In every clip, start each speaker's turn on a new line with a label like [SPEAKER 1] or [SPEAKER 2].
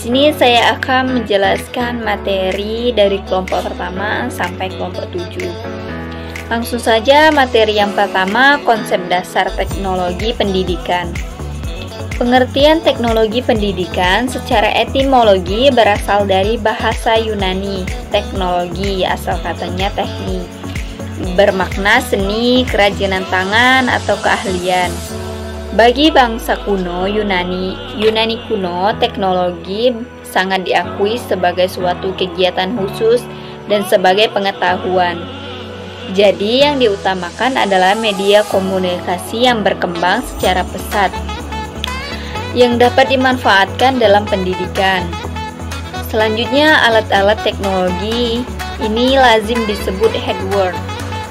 [SPEAKER 1] sini saya akan menjelaskan materi dari kelompok pertama sampai kelompok 7. Langsung saja materi yang pertama, konsep dasar teknologi pendidikan. Pengertian teknologi pendidikan secara etimologi berasal dari bahasa Yunani, teknologi asal katanya teknik, bermakna seni, kerajinan tangan, atau keahlian. Bagi bangsa kuno Yunani kuno, teknologi sangat diakui sebagai suatu kegiatan khusus dan sebagai pengetahuan. Jadi yang diutamakan adalah media komunikasi yang berkembang secara pesat, yang dapat dimanfaatkan dalam pendidikan. Selanjutnya, alat-alat teknologi ini lazim disebut hardware,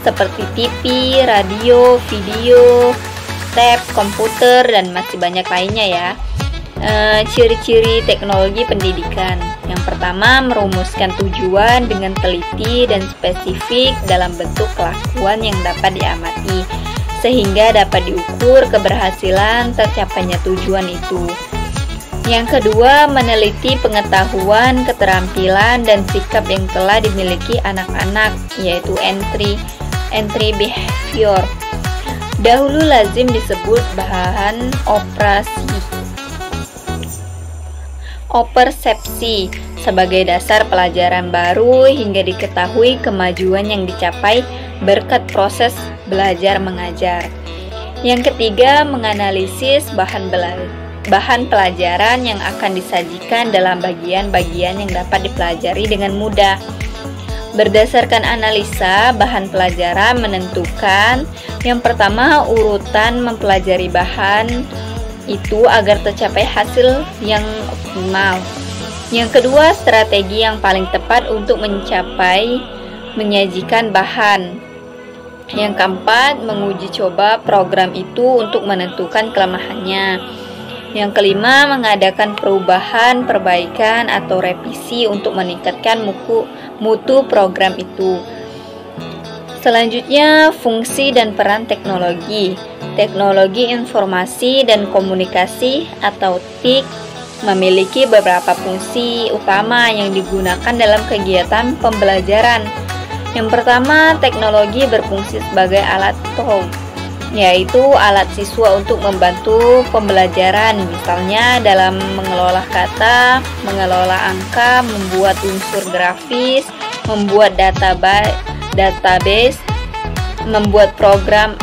[SPEAKER 1] seperti TV, radio, video, tab, komputer, dan masih banyak lainnya ya. Ciri-ciri teknologi pendidikan. Yang pertama, merumuskan tujuan dengan teliti dan spesifik dalam bentuk kelakuan yang dapat diamati, sehingga dapat diukur keberhasilan tercapainya tujuan itu. Yang kedua, meneliti pengetahuan, keterampilan, dan sikap yang telah dimiliki anak-anak, yaitu entry behavior. Dahulu lazim disebut bahan persepsi sebagai dasar pelajaran baru hingga diketahui kemajuan yang dicapai berkat proses belajar mengajar. Yang ketiga, menganalisis bahan pelajaran yang akan disajikan dalam bagian-bagian yang dapat dipelajari dengan mudah. Berdasarkan analisa, bahan pelajaran menentukan yang pertama, urutan mempelajari bahan itu agar tercapai hasil yang optimal. Yang kedua, strategi yang paling tepat untuk menyajikan bahan. Yang keempat, menguji coba program itu untuk menentukan kelemahannya. Yang kelima, mengadakan perubahan, perbaikan, atau revisi untuk meningkatkan mutu program itu. Selanjutnya, fungsi dan peran teknologi. Teknologi informasi dan komunikasi atau TIK memiliki beberapa fungsi utama yang digunakan dalam kegiatan pembelajaran. Yang pertama, teknologi berfungsi sebagai alat yaitu alat siswa untuk membantu pembelajaran, misalnya dalam mengelola kata, mengelola angka, membuat unsur grafis, membuat database, membuat program.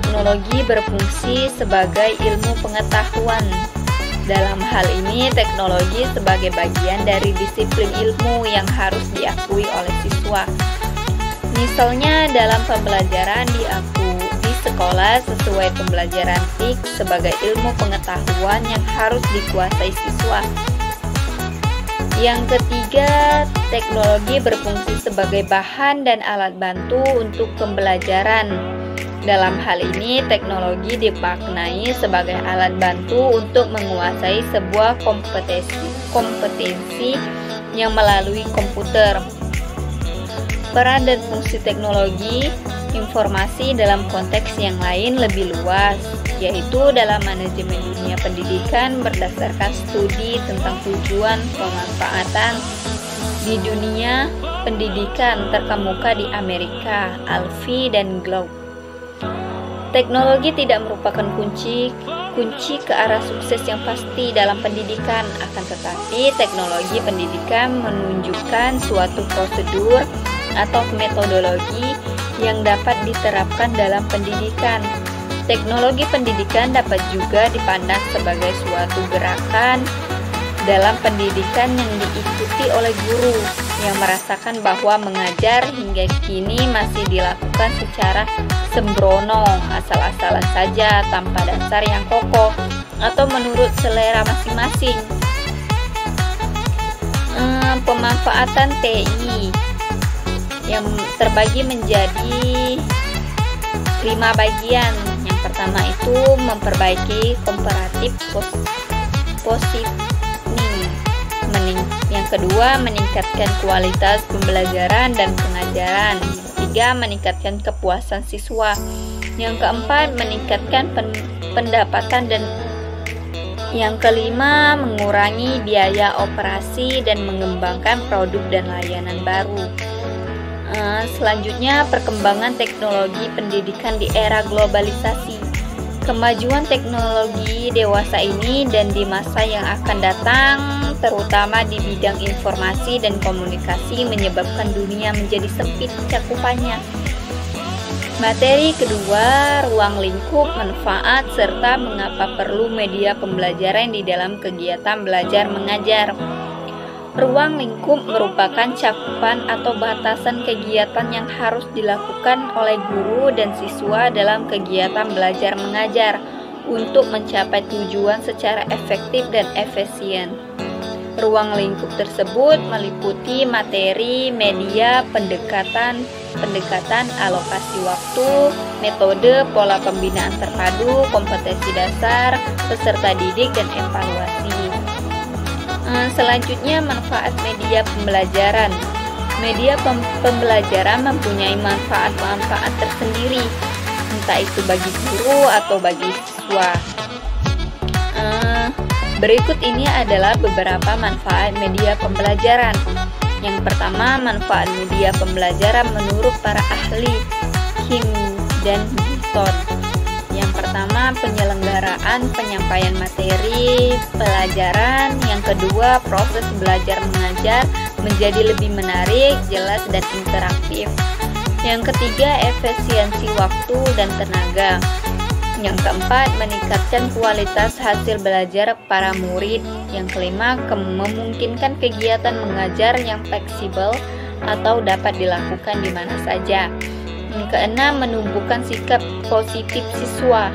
[SPEAKER 1] Teknologi berfungsi sebagai ilmu pengetahuan. Dalam hal ini, teknologi sebagai bagian dari disiplin ilmu yang harus diakui oleh siswa. Misalnya dalam pembelajaran di sekolah sesuai pembelajaran TIK sebagai ilmu pengetahuan yang harus dikuasai siswa. Yang ketiga, teknologi berfungsi sebagai bahan dan alat bantu untuk pembelajaran. Dalam hal ini, teknologi dimaknai sebagai alat bantu untuk menguasai sebuah kompetensi yang melalui komputer. Peran dan fungsi teknologi informasi dalam konteks yang lain lebih luas, yaitu dalam manajemen dunia pendidikan berdasarkan studi tentang tujuan pemanfaatan di dunia pendidikan terkemuka di Amerika, Alfie dan Glauc. Teknologi tidak merupakan kunci ke arah sukses yang pasti dalam pendidikan, akan tetapi teknologi pendidikan menunjukkan suatu prosedur atau metodologi yang dapat diterapkan dalam pendidikan. Teknologi pendidikan dapat juga dipandang sebagai suatu gerakan dalam pendidikan yang diikuti oleh guru yang merasakan bahwa mengajar hingga kini masih dilakukan secara sembrono, asal-asalan saja tanpa dasar yang kokoh atau menurut selera masing-masing. Pemanfaatan TI yang terbagi menjadi 5 bagian. Yang pertama itu memperbaiki komparatif positioning. Yang kedua, meningkatkan kualitas pembelajaran dan pengajaran. Yang ketiga, meningkatkan kepuasan siswa. Yang keempat, meningkatkan pendapatan dan Yang kelima, mengurangi biaya operasi dan mengembangkan produk dan layanan baru. Selanjutnya, perkembangan teknologi pendidikan di era globalisasi. Kemajuan teknologi dewasa ini dan di masa yang akan datang, terutama di bidang informasi dan komunikasi, menyebabkan dunia menjadi sempit cakupannya. Materi kedua, ruang lingkup, manfaat, serta mengapa perlu media pembelajaran di dalam kegiatan belajar mengajar. Ruang lingkup merupakan cakupan atau batasan kegiatan yang harus dilakukan oleh guru dan siswa dalam kegiatan belajar mengajar untuk mencapai tujuan secara efektif dan efisien. Ruang lingkup tersebut meliputi materi, media, pendekatan, alokasi waktu, metode, pola pembinaan terpadu, kompetensi dasar, peserta didik, dan evaluasi. Selanjutnya, manfaat media pembelajaran. Media pembelajaran mempunyai manfaat-manfaat tersendiri, entah itu bagi guru atau bagi siswa. Berikut ini adalah beberapa manfaat media pembelajaran. Yang pertama, manfaat media pembelajaran menurut para ahli Kim dan Gilson. Yang pertama, penyelenggaraan penyampaian materi pelajaran. Yang kedua, proses belajar mengajar menjadi lebih menarik, jelas, dan interaktif. Yang ketiga, efisiensi waktu dan tenaga. Yang keempat, meningkatkan kualitas hasil belajar para murid. Yang kelima, memungkinkan kegiatan mengajar yang fleksibel atau dapat dilakukan di mana saja. Yang keenam, menumbuhkan sikap positif siswa.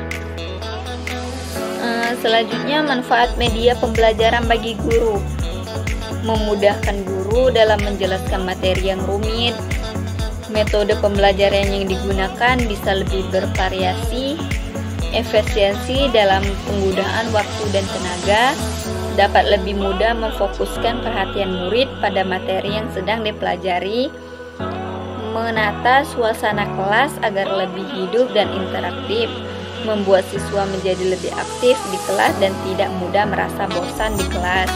[SPEAKER 1] Selanjutnya, manfaat media pembelajaran bagi guru. Memudahkan guru dalam menjelaskan materi yang rumit. Metode pembelajaran yang digunakan bisa lebih bervariasi. Efisiensi dalam penggunaan waktu dan tenaga. Dapat lebih mudah memfokuskan perhatian murid pada materi yang sedang dipelajari. Menata suasana kelas agar lebih hidup dan interaktif, membuat siswa menjadi lebih aktif di kelas dan tidak mudah merasa bosan di kelas.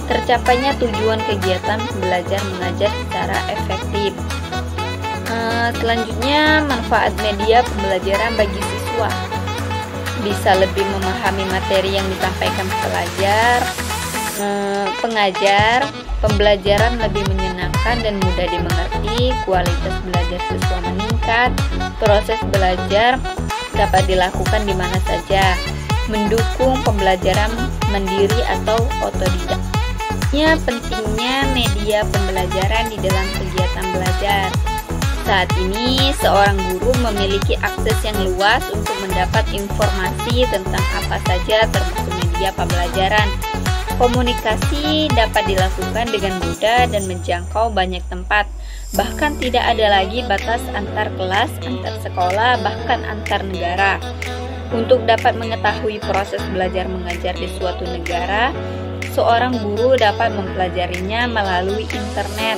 [SPEAKER 1] Tercapainya tujuan kegiatan belajar mengajar secara efektif. Selanjutnya, manfaat media pembelajaran bagi siswa. Bisa lebih memahami materi yang disampaikan pengajar, pembelajaran lebih menyenangkan dan mudah dimengerti, kualitas belajar siswa meningkat, proses belajar dapat dilakukan di mana saja, mendukung pembelajaran mandiri atau otodidak. Pentingnya media pembelajaran di dalam kegiatan belajar. Saat ini, seorang guru memiliki akses yang luas untuk mendapat informasi tentang apa saja termasuk media pembelajaran. Komunikasi dapat dilakukan dengan mudah dan menjangkau banyak tempat. Bahkan tidak ada lagi batas antar kelas, antar sekolah, bahkan antar negara. Untuk dapat mengetahui proses belajar mengajar di suatu negara, seorang guru dapat mempelajarinya melalui internet.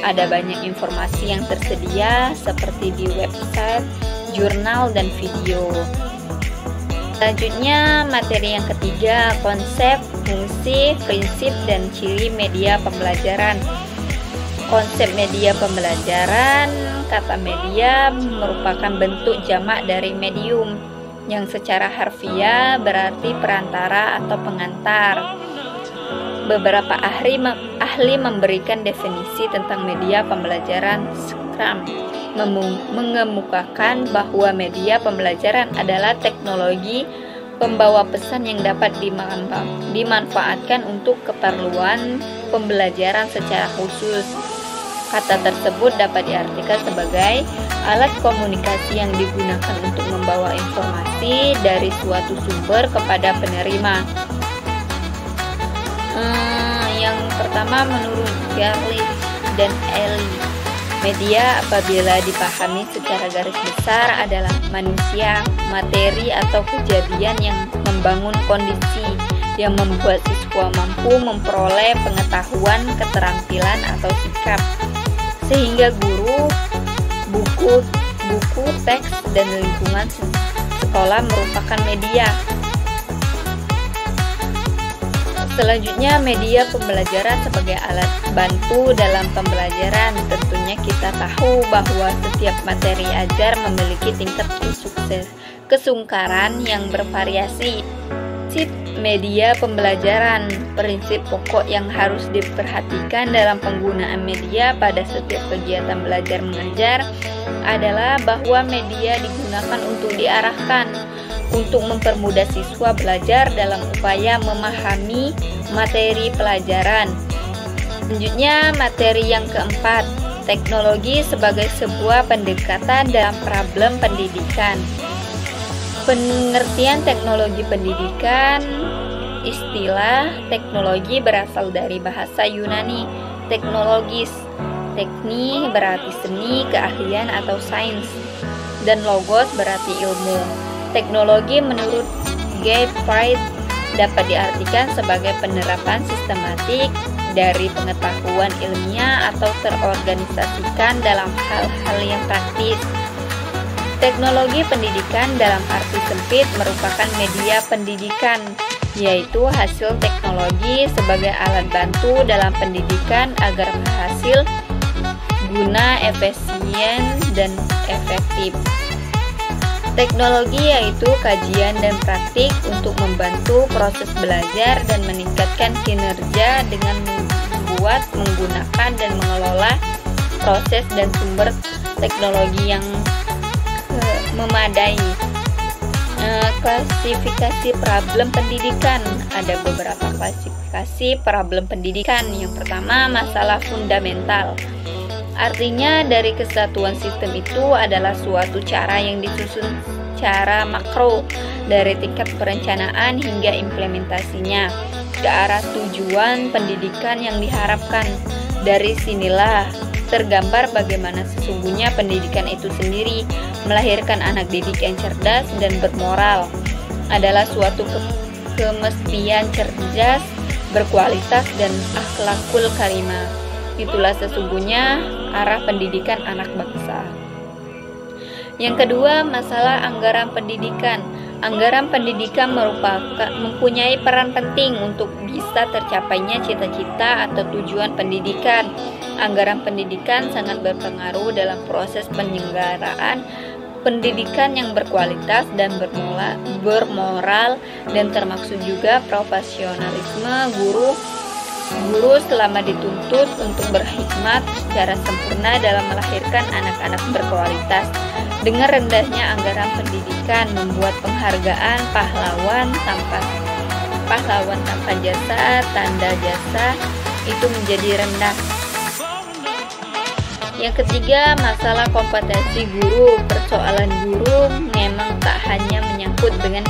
[SPEAKER 1] Ada banyak informasi yang tersedia seperti di website, jurnal, dan video. Selanjutnya, materi yang ketiga, konsep, fungsi, prinsip, dan ciri media pembelajaran. Konsep media pembelajaran, kata media merupakan bentuk jamak dari medium, yang secara harfiah berarti perantara atau pengantar. Beberapa ahli memberikan definisi tentang media pembelajaran. Scrum mengemukakan bahwa media pembelajaran adalah teknologi pembawa pesan yang dapat dimanfaatkan untuk keperluan pembelajaran secara khusus. Kata tersebut dapat diartikan sebagai alat komunikasi yang digunakan untuk membawa informasi dari suatu sumber kepada penerima. Yang pertama, menurut Garlick dan Ellie, media apabila dipahami secara garis besar adalah manusia, materi atau kejadian yang membangun kondisi yang membuat siswa mampu memperoleh pengetahuan, keterampilan, atau sikap. Sehingga guru, buku, teks, dan lingkungan sekolah merupakan media. Selanjutnya, media pembelajaran sebagai alat bantu dalam pembelajaran. Tentunya kita tahu bahwa setiap materi ajar memiliki tingkat kesungkaran yang bervariasi. Media pembelajaran, prinsip pokok yang harus diperhatikan dalam penggunaan media pada setiap kegiatan belajar mengajar adalah bahwa media digunakan untuk diarahkan, untuk mempermudah siswa belajar dalam upaya memahami materi pelajaran. Selanjutnya, materi yang keempat, teknologi sebagai sebuah pendekatan dalam problem pendidikan. Pengertian teknologi pendidikan. Istilah teknologi berasal dari bahasa Yunani teknologis. Teknik berarti seni, keahlian atau sains, dan logos berarti ilmu. Teknologi menurut Guy Fried dapat diartikan sebagai penerapan sistematik dari pengetahuan ilmiah atau terorganisasikan dalam hal-hal yang praktis. Teknologi pendidikan dalam arti sempit merupakan media pendidikan, yaitu hasil teknologi sebagai alat bantu dalam pendidikan agar berhasil, guna, efisien, dan efektif. Teknologi yaitu kajian dan praktik untuk membantu proses belajar dan meningkatkan kinerja dengan membuat, menggunakan, dan mengelola proses dan sumber teknologi yang memadai. Klasifikasi problem pendidikan. Ada beberapa klasifikasi problem pendidikan. Yang pertama, masalah fundamental. Artinya dari kesatuan sistem itu adalah suatu cara yang disusun secara makro dari tingkat perencanaan hingga implementasinya ke arah tujuan pendidikan yang diharapkan. Dari sinilah tergambar bagaimana sesungguhnya pendidikan itu sendiri melahirkan anak didik yang cerdas dan bermoral, adalah suatu kemestian cerdas, berkualitas, dan akhlakul karimah. Itulah sesungguhnya arah pendidikan anak bangsa. Yang kedua, masalah anggaran pendidikan. Anggaran pendidikan mempunyai peran penting untuk bisa tercapainya cita-cita atau tujuan pendidikan. Anggaran pendidikan sangat berpengaruh dalam proses penyelenggaraan pendidikan yang berkualitas dan bermoral, dan termaksud juga profesionalisme guru selama dituntut untuk berhikmat secara sempurna dalam melahirkan anak-anak berkualitas. Dengan rendahnya anggaran pendidikan membuat penghargaan pahlawan tanpa jasa, tanda jasa itu menjadi rendah. Yang ketiga, masalah kompetensi guru. Persoalan guru memang tak hanya menyangkut dengan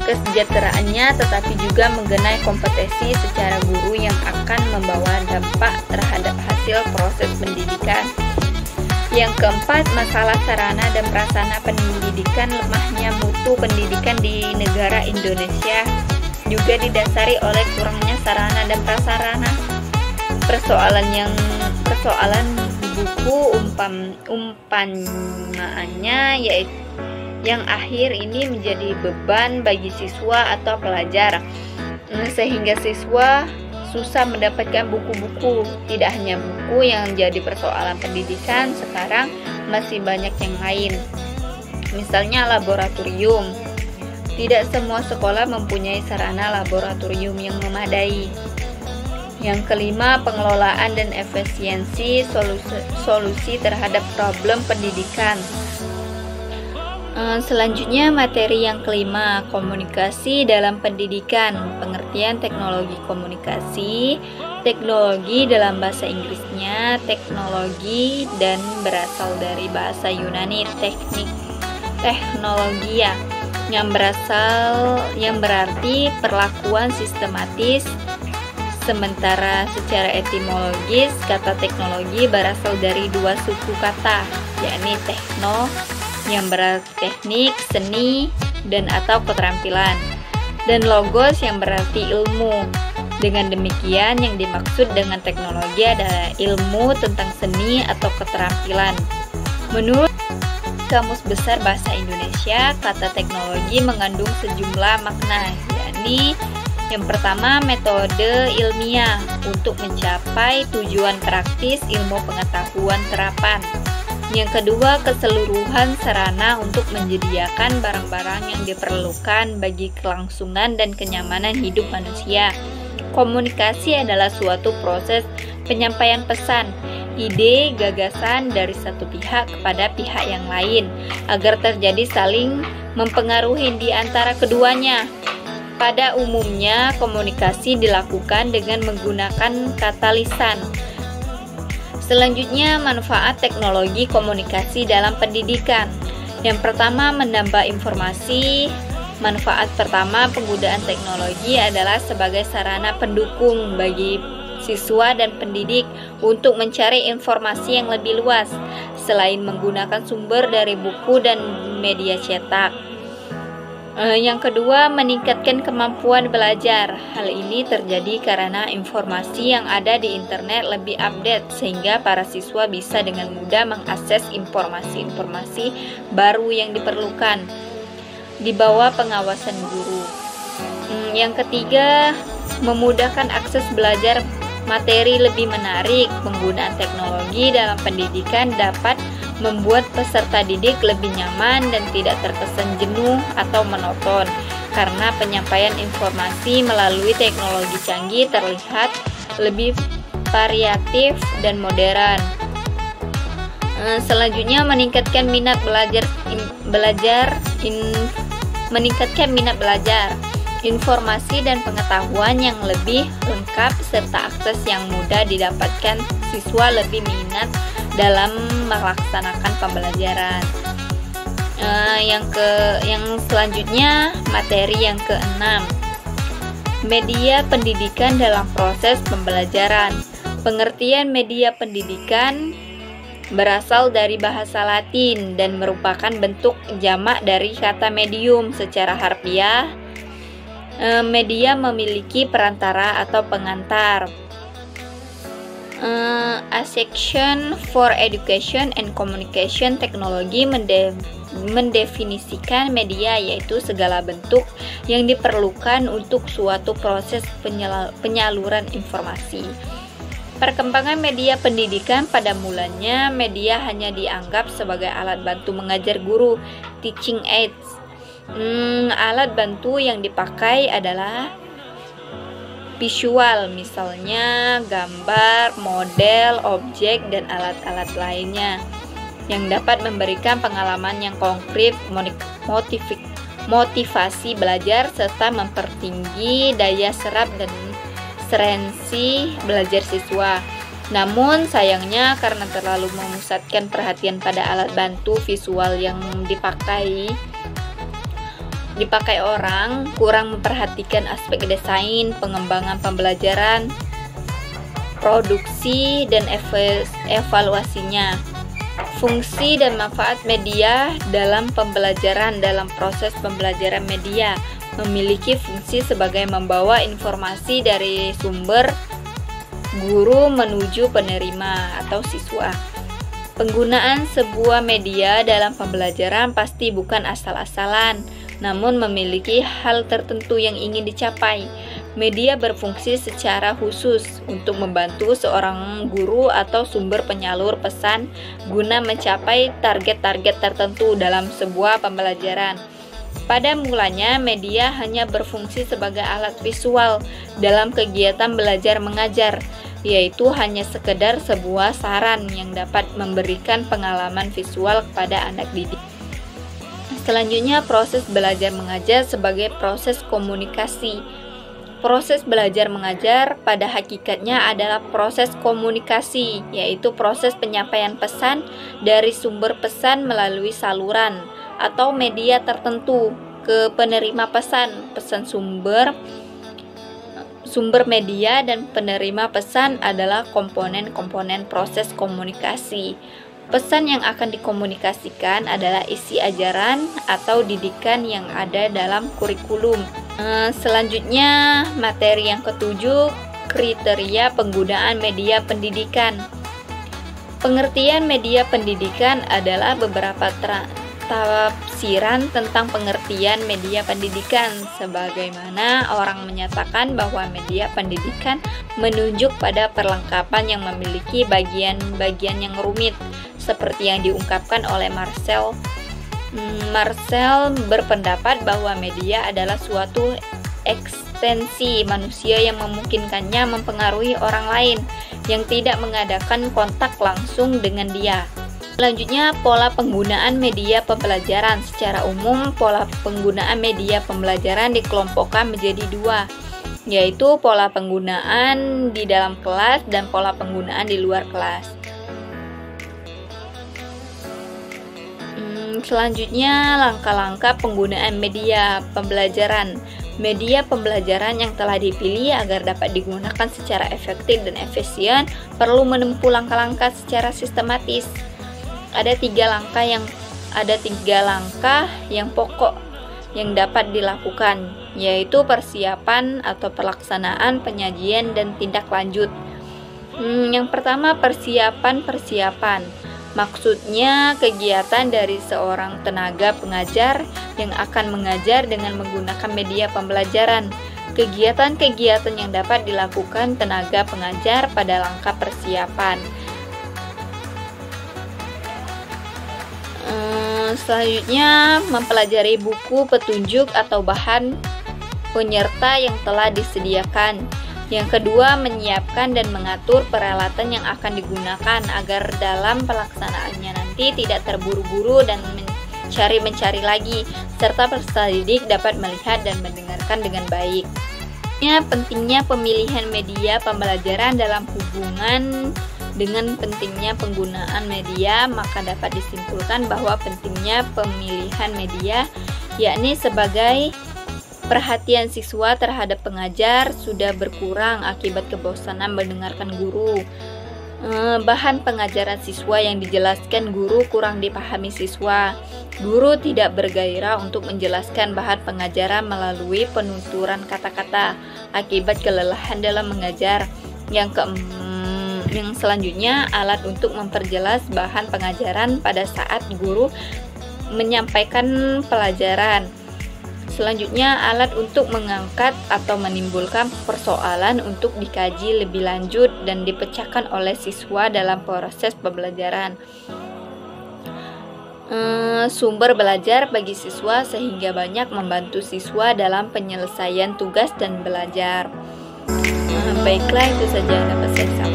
[SPEAKER 1] kesejahteraannya, tetapi juga mengenai kompetensi secara guru yang akan membawa dampak terhadap hasil proses pendidikan. Yang keempat, masalah sarana dan prasarana pendidikan. Lemahnya mutu pendidikan di negara Indonesia juga didasari oleh kurangnya sarana dan prasarana. Persoalan buku umpamaannya yaitu yang akhir ini menjadi beban bagi siswa atau pelajar, sehingga siswa susah mendapatkan buku-buku. Tidak hanya buku yang jadi persoalan pendidikan, sekarang masih banyak yang lain. Misalnya laboratorium. Tidak semua sekolah mempunyai sarana laboratorium yang memadai. Yang kelima, pengelolaan dan efisiensi solusi terhadap problem pendidikan. Selanjutnya, materi yang kelima, komunikasi dalam pendidikan. Pengertian teknologi komunikasi. Teknologi dalam bahasa Inggrisnya teknologi dan berasal dari bahasa Yunani teknologia yang berarti perlakuan sistematis. Sementara secara etimologis, kata teknologi berasal dari dua suku kata, yakni tekno yang berarti teknik, seni, dan atau keterampilan, dan logos yang berarti ilmu. Dengan demikian, yang dimaksud dengan teknologi adalah ilmu tentang seni atau keterampilan. Menurut Kamus Besar Bahasa Indonesia, kata teknologi mengandung sejumlah makna, yakni Yang pertama, metode ilmiah untuk mencapai tujuan praktis ilmu pengetahuan terapan. Yang kedua, keseluruhan sarana untuk menyediakan barang-barang yang diperlukan bagi kelangsungan dan kenyamanan hidup manusia. Komunikasi adalah suatu proses penyampaian pesan, ide, gagasan dari satu pihak kepada pihak yang lain agar terjadi saling mempengaruhi di antara keduanya. Pada umumnya, komunikasi dilakukan dengan menggunakan kata lisan. Selanjutnya, manfaat teknologi komunikasi dalam pendidikan. Yang pertama, menambah informasi. Manfaat pertama, penggunaan teknologi adalah sebagai sarana pendukung bagi siswa dan pendidik untuk mencari informasi yang lebih luas, selain menggunakan sumber dari buku dan media cetak. Yang kedua, meningkatkan kemampuan belajar. Hal ini terjadi karena informasi yang ada di internet lebih update, sehingga para siswa bisa dengan mudah mengakses informasi-informasi baru yang diperlukan di bawah pengawasan guru. Yang ketiga, memudahkan akses belajar materi lebih menarik. Penggunaan teknologi dalam pendidikan dapat membuat peserta didik lebih nyaman dan tidak terkesan jenuh atau monoton, karena penyampaian informasi melalui teknologi canggih terlihat lebih variatif dan modern. Selanjutnya, meningkatkan minat belajar, informasi dan pengetahuan yang lebih lengkap serta akses yang mudah didapatkan, siswa lebih minat dalam melaksanakan pembelajaran. Yang selanjutnya, materi yang keenam, media pendidikan dalam proses pembelajaran. Pengertian media pendidikan berasal dari bahasa Latin dan merupakan bentuk jamak dari kata medium. Secara harfiah, media memiliki perantara atau pengantar. A section for education and communication technology mendefinisikan media yaitu segala bentuk yang diperlukan untuk suatu proses penyaluran informasi. Perkembangan media pendidikan. Pada mulanya, media hanya dianggap sebagai alat bantu mengajar guru, teaching aids. Alat bantu yang dipakai adalah visual, misalnya gambar, model, objek, dan alat-alat lainnya yang dapat memberikan pengalaman yang konkret, motivasi belajar, serta mempertinggi daya serap dan referensi belajar siswa. Namun sayangnya karena terlalu memusatkan perhatian pada alat bantu visual yang dipakai orang, kurang memperhatikan aspek desain, pengembangan pembelajaran, produksi, dan evaluasinya. Fungsi dan manfaat media dalam pembelajaran. Dalam proses pembelajaran, media memiliki fungsi sebagai membawa informasi dari sumber guru menuju penerima atau siswa. Penggunaan sebuah media dalam pembelajaran pasti bukan asal-asalan, namun memiliki hal tertentu yang ingin dicapai. Media berfungsi secara khusus untuk membantu seorang guru atau sumber penyalur pesan guna mencapai target-target tertentu dalam sebuah pembelajaran. Pada mulanya, media hanya berfungsi sebagai alat visual dalam kegiatan belajar mengajar, yaitu hanya sekedar sebuah saran yang dapat memberikan pengalaman visual kepada anak didik. Selanjutnya, proses belajar mengajar sebagai proses komunikasi. Proses belajar mengajar pada hakikatnya adalah proses komunikasi, yaitu proses penyampaian pesan dari sumber pesan melalui saluran atau media tertentu ke penerima pesan. Pesan sumber media dan penerima pesan adalah komponen-komponen proses komunikasi. Pesan yang akan dikomunikasikan adalah isi ajaran atau didikan yang ada dalam kurikulum. Selanjutnya, materi yang ketujuh, kriteria penggunaan media pendidikan. Pengertian media pendidikan adalah beberapa tafsiran tentang pengertian media pendidikan, sebagaimana orang menyatakan bahwa media pendidikan menunjuk pada perlengkapan yang memiliki bagian-bagian yang rumit, seperti yang diungkapkan oleh Marcel. Marcel berpendapat bahwa media adalah suatu ekstensi manusia yang memungkinkannya mempengaruhi orang lain yang tidak mengadakan kontak langsung dengan dia. Selanjutnya, pola penggunaan media pembelajaran. Secara umum, pola penggunaan media pembelajaran dikelompokkan menjadi dua, yaitu pola penggunaan di dalam kelas dan pola penggunaan di luar kelas. Selanjutnya, langkah-langkah penggunaan media pembelajaran. Media pembelajaran yang telah dipilih agar dapat digunakan secara efektif dan efisien perlu menempuh langkah-langkah secara sistematis. Ada tiga langkah yang pokok yang dapat dilakukan, yaitu persiapan atau pelaksanaan, penyajian, dan tindak lanjut. Yang pertama, persiapan. Maksudnya kegiatan dari seorang tenaga pengajar yang akan mengajar dengan menggunakan media pembelajaran. Kegiatan-kegiatan yang dapat dilakukan tenaga pengajar pada langkah persiapan. Selanjutnya, mempelajari buku petunjuk atau bahan penyerta yang telah disediakan. Yang kedua, menyiapkan dan mengatur peralatan yang akan digunakan agar dalam pelaksanaannya nanti tidak terburu-buru dan mencari lagi, serta peserta didik dapat melihat dan mendengarkan dengan baik. Pentingnya pemilihan media pembelajaran dalam hubungan dengan pentingnya penggunaan media, maka dapat disimpulkan bahwa pentingnya pemilihan media, yakni sebagai perhatian siswa terhadap pengajar sudah berkurang akibat kebosanan mendengarkan guru. Bahan pengajaran siswa yang dijelaskan guru kurang dipahami siswa. Guru tidak bergairah untuk menjelaskan bahan pengajaran melalui penuturan kata-kata akibat kelelahan dalam mengajar. Yang selanjutnya, alat untuk memperjelas bahan pengajaran pada saat guru menyampaikan pelajaran. Selanjutnya, alat untuk mengangkat atau menimbulkan persoalan untuk dikaji lebih lanjut dan dipecahkan oleh siswa dalam proses pembelajaran. Sumber belajar bagi siswa sehingga banyak membantu siswa dalam penyelesaian tugas dan belajar. Baiklah, itu saja yang dapat saya sampaikan.